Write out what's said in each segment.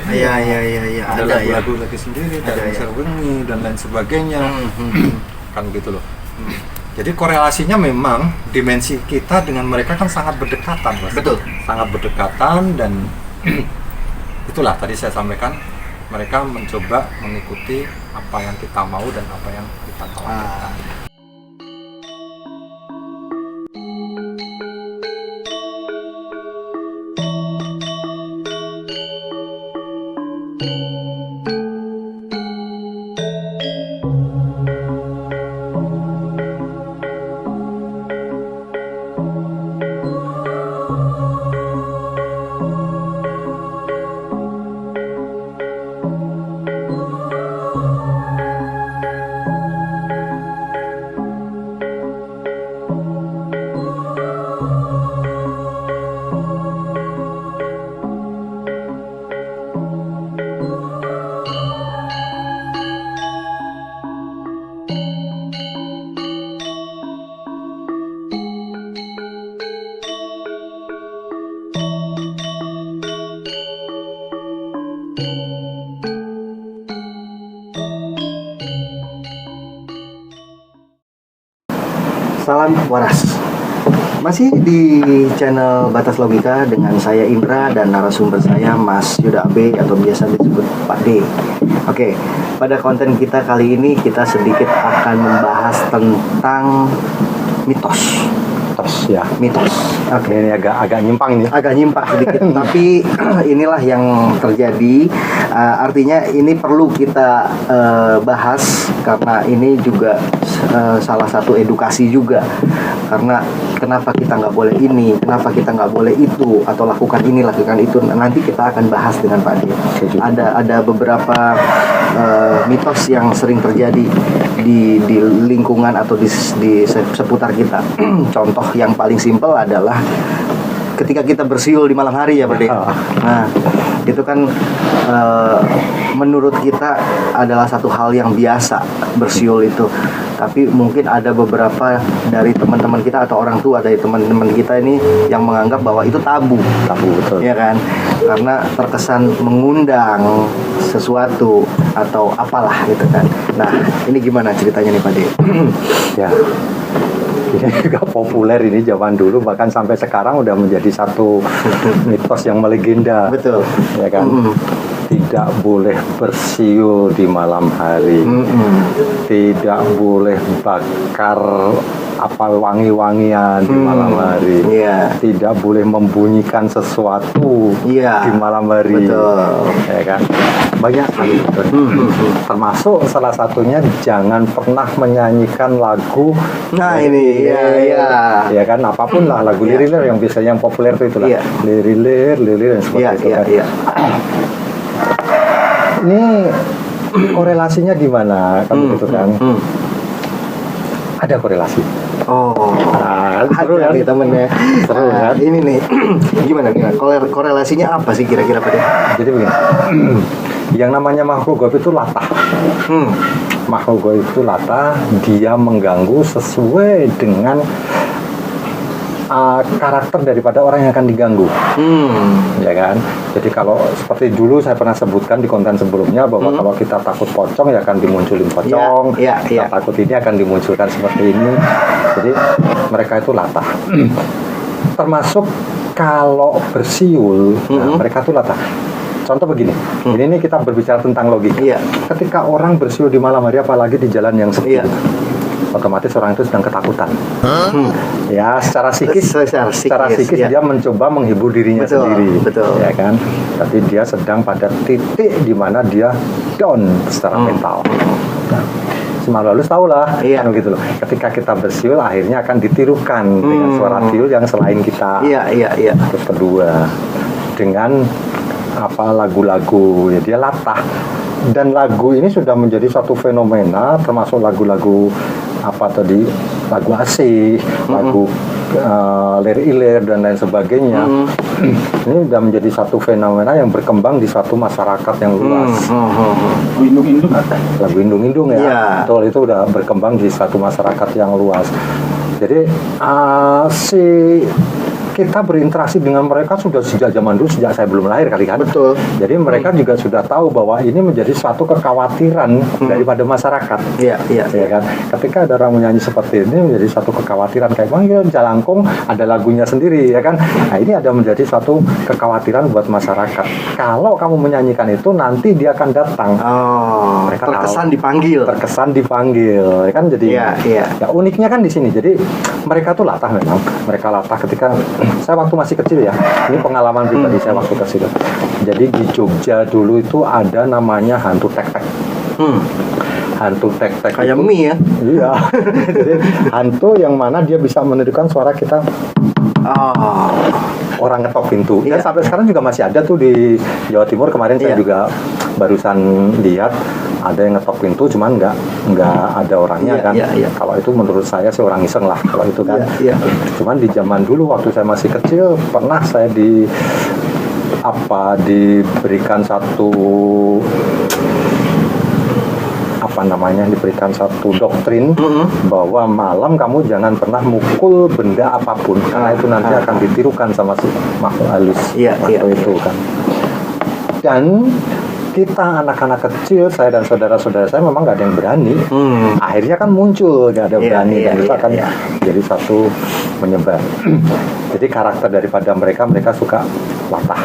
Iya. Ada lagu-lagu lagi sendiri, dari Serwengi dan lain sebagainya. Kan gitu loh. Jadi korelasinya memang dimensi kita dengan mereka kan sangat berdekatan, Mas. Betul. Sangat berdekatan dan itulah tadi saya sampaikan, mereka mencoba mengikuti apa yang kita mau dan apa yang kita tawarkan. Salam waras. Masih di channel Batas Logika dengan saya Indra dan narasumber saya Mas Yuda AB atau biasa disebut Pak D. Oke, pada konten kita kali ini kita sedikit akan membahas tentang mitos. Mitos. Oke, ini agak nyimpang ini. Agak nyimpang sedikit, tapi inilah yang terjadi. Artinya ini perlu kita bahas karena ini juga salah satu edukasi juga. Karena kenapa kita nggak boleh ini, kenapa kita nggak boleh itu, atau lakukan ini, lakukan itu. Nanti kita akan bahas dengan Pak D. Ada beberapa mitos yang sering terjadi di lingkungan atau di seputar kita. Contoh yang paling simpel adalah ketika kita bersiul di malam hari ya Pak D. Nah, itu kan menurut kita adalah satu hal yang biasa bersiul itu. Tapi mungkin ada beberapa dari teman-teman kita atau orang tua dari teman-teman kita ini yang menganggap bahwa itu tabu, betul. Ya kan? Karena terkesan mengundang sesuatu atau apalah gitu kan. Nah, ini gimana ceritanya nih Pak D? Ya. Ini juga populer ini zaman dulu, bahkan sampai sekarang udah menjadi satu mitos yang melegenda. Betul. Ya kan? Tidak boleh bersiul di malam hari. Tidak boleh bakar wangi-wangian di malam hari. Tidak boleh membunyikan sesuatu di malam hari. Betul. Ya kan? Banyak sekali. Termasuk salah satunya jangan pernah menyanyikan lagu. Nah, ini ya kan, apapun lah lagu lirik yang biasanya yang populer itu itulah. Lirik dan seperti itu kan. Ini korelasinya gimana kan begitu kan? Ada korelasi. Seru kan nih temennya. Seru kan? Ini nih gimana korelasinya apa sih kira-kira Pak D? Jadi begini. Yang namanya makhluk gaib itu latah. Makhluk gaib itu latah, dia mengganggu sesuai dengan karakter daripada orang yang akan diganggu. Ya kan? Jadi kalau seperti dulu saya pernah sebutkan di konten sebelumnya bahwa kalau kita takut pocong ya akan dimunculin pocong. Kita takut ini akan dimunculkan seperti ini. Jadi mereka itu latah. Termasuk kalau bersiul, mereka itu latah. Contoh begini, ini kita berbicara tentang logika. Ketika orang bersiul di malam hari, apalagi di jalan yang sepi, otomatis orang itu sedang ketakutan. Ya, secara psikis dia mencoba menghibur dirinya sendiri. Ya kan? Tapi dia sedang pada titik di mana dia down secara mental. Nah, lalu tahulah kan gitu loh. Ketika kita bersiul akhirnya akan ditirukan dengan suara tiul yang selain kita. Terus kedua dengan lagu-lagu ya dia latah, dan lagu ini sudah menjadi suatu fenomena, termasuk lagu-lagu lagu asih, lagu lir-ilir dan lain sebagainya. Ini sudah menjadi satu fenomena yang berkembang di suatu masyarakat yang luas. Lagu indung-indung ya. Betul, itu sudah berkembang di suatu masyarakat yang luas. Jadi si kita berinteraksi dengan mereka sudah sejak zaman dulu, sejak saya belum lahir kali kan. Betul. Jadi mereka juga sudah tahu bahwa ini menjadi suatu kekhawatiran daripada masyarakat. Iya, iya, ya kan. Ketika ada orang menyanyi seperti ini menjadi suatu kekhawatiran, kayak bang Jalangkung ada lagunya sendiri ya kan. Nah ini ada menjadi suatu kekhawatiran buat masyarakat. Kalau kamu menyanyikan itu nanti dia akan datang. Oh, mereka terkesan tahu, dipanggil. Terkesan dipanggil, ya kan. Jadi ya uniknya kan di sini. Jadi mereka tuh latah memang. Mereka latah ketika saya waktu masih kecil ya. Ini pengalaman pribadi saya waktu kecil. Jadi di Jogja dulu itu ada namanya hantu tek-tek. Hantu tek-tek kayak itu, mie ya. Iya. Jadi hantu yang mana dia bisa menirukan suara kita. Orang ngetok pintu. Dan sampai sekarang juga masih ada tuh di Jawa Timur. Kemarin saya juga barusan lihat ada yang ngetok pintu, cuman nggak ada orangnya kan. Kalau itu menurut saya sih orang iseng lah kalau itu kan. Cuman di zaman dulu waktu saya masih kecil pernah saya diberikan satu diberikan satu doktrin bahwa malam kamu jangan pernah mukul benda apapun karena itu nanti akan ditirukan sama si makhluk halus itu kan. Dan kita anak-anak kecil, saya dan saudara-saudara saya memang nggak ada yang berani. Akhirnya kan muncul nggak ada berani dan itu akan jadi satu menyebar. Jadi karakter daripada mereka suka latah,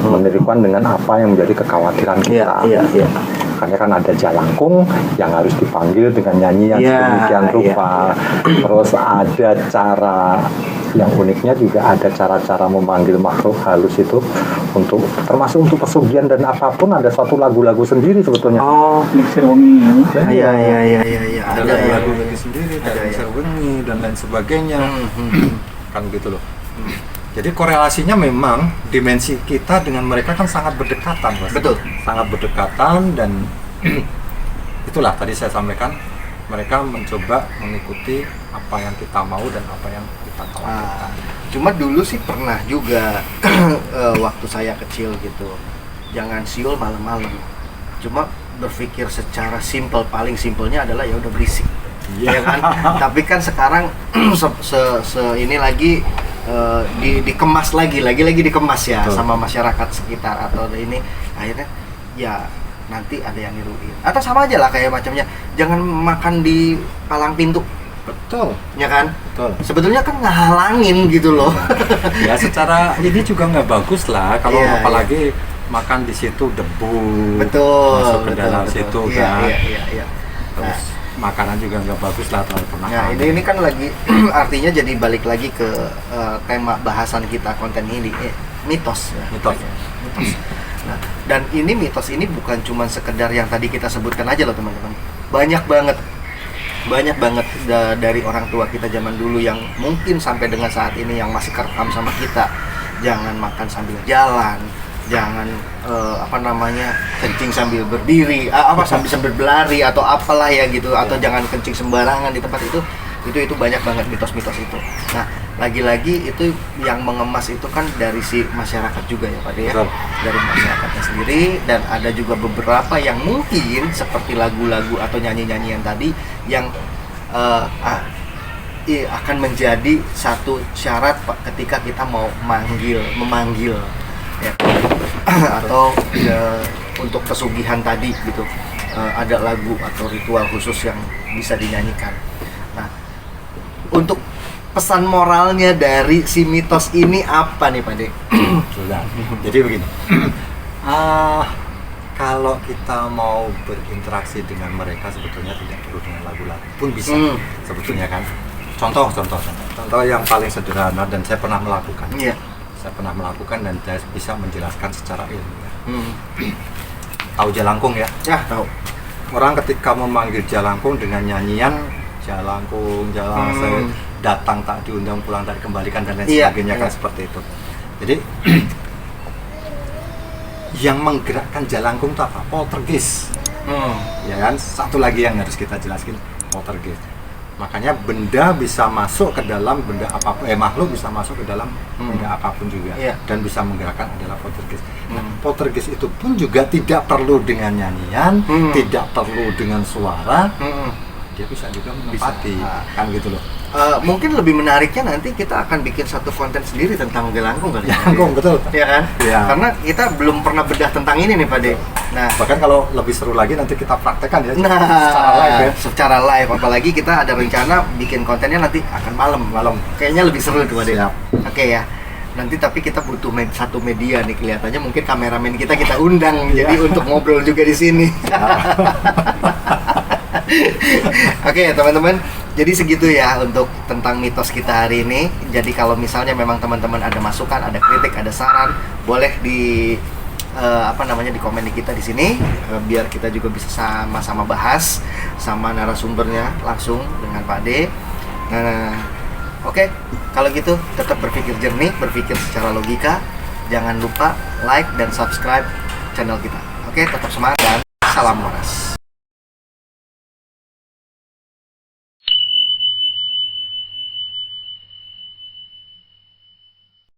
menirukan dengan apa yang menjadi kekhawatiran kita. Makanya kan ada Jalangkung yang harus dipanggil dengan nyanyian sedemikian rupa. Terus ada cara yang uniknya juga ada cara-cara memanggil makhluk halus itu untuk termasuk untuk pesugihan dan apapun ada suatu lagu-lagu sendiri sebetulnya. Mixer wengi. Iya. Ada lagu-lagu sendiri, ada mixer wengi dan lain sebagainya. Kan gitu loh. Jadi korelasinya memang dimensi kita dengan mereka kan sangat berdekatan, Mas. Betul. Sangat berdekatan dan itulah tadi saya sampaikan mereka mencoba mengikuti apa yang kita mau dan apa yang kita khawatirkan. Cuma dulu sih pernah juga waktu saya kecil gitu. Jangan siul malam-malam. Cuma berpikir secara paling simpelnya adalah ya udah berisik. Ya kan? Tapi kan sekarang ini lagi dikemas lagi dikemas ya. Betul. Sama masyarakat sekitar atau ini akhirnya ya nanti ada yang niruin atau sama aja lah kayak macamnya jangan makan di palang pintu. Betul ya kan. Betul. Sebetulnya kan ngehalangin gitu loh. Ya secara ini juga nggak bagus lah kalau apalagi makan di situ debu masuk ke dalam situ kan. Iya. Terus makanan juga nggak bagus lah kalau pernah. Nah ini kan lagi artinya jadi balik lagi ke tema bahasan kita konten ini mitos. Mitos. Nah, dan ini mitos ini bukan cuma sekedar yang tadi kita sebutkan aja loh teman-teman. Banyak banget dari orang tua kita zaman dulu yang mungkin sampai dengan saat ini yang masih kerekam sama kita. Jangan makan sambil jalan, jangan kencing sambil berdiri, sambil berlari atau apalah ya gitu, atau jangan kencing sembarangan di tempat itu banyak banget mitos-mitos itu. Nah, lagi-lagi itu yang mengemas itu kan dari si masyarakat juga ya Pak De ya. Dari masyarakatnya sendiri dan ada juga beberapa yang mungkin seperti lagu-lagu atau nyanyi-nyanyian tadi yang akan menjadi satu syarat Pak ketika kita mau memanggil ya, atau untuk pesugihan tadi gitu. Ada lagu atau ritual khusus yang bisa dinyanyikan. Nah, untuk pesan moralnya dari si mitos ini apa nih Pak De? Jadi begini, kalau kita mau berinteraksi dengan mereka sebetulnya tidak perlu dengan lagu-lagu pun bisa sebetulnya kan. Contoh yang paling sederhana dan saya pernah melakukan. Saya pernah melakukan dan saya bisa menjelaskan secara ilmiah. Tahu Jalangkung ya? Ya, tahu. Orang ketika memanggil Jalangkung dengan nyanyian Jalangkung, saya datang tak diundang, pulang tak dikembalikan dan lain sebagainya kan seperti itu. Jadi yang menggerakkan Jalangkung itu apa? Poltergeist. Ya kan? Satu lagi yang harus kita jelaskan, poltergeist. Makanya benda bisa masuk ke dalam benda apapun, makhluk bisa masuk ke dalam benda apapun juga dan bisa menggerakkan adalah poltergeist. Nah, poltergeist itu pun juga tidak perlu dengan nyanyian, tidak perlu dengan suara. dia bisa juga menempati kan gitu loh. Mungkin lebih menariknya nanti kita akan bikin satu konten sendiri tentang jelangkung kali ya. Jelangkung, betul. Iya kan? Iya. Karena kita belum pernah bedah tentang ini nih Pak De. Nah, bahkan kalau lebih seru lagi nanti kita praktekkan ya. Nah, secara live ya. Secara live, apalagi kita ada rencana bikin kontennya nanti akan malam. Kayaknya lebih seru tuh Pak De. Oke ya. Nanti tapi kita butuh satu media nih, kelihatannya mungkin kameramen kita undang jadi untuk ngobrol juga di sini. Oke teman-teman, jadi segitu ya untuk tentang mitos kita hari ini. Jadi kalau misalnya memang teman-teman ada masukan, ada kritik, ada saran, boleh di di komen di kita di sini, biar kita juga bisa sama-sama bahas sama narasumbernya langsung dengan Pak De. Nah, oke, kalau gitu tetap berpikir jernih, berpikir secara logika. Jangan lupa like dan subscribe channel kita. Oke, tetap semangat dan salam waras.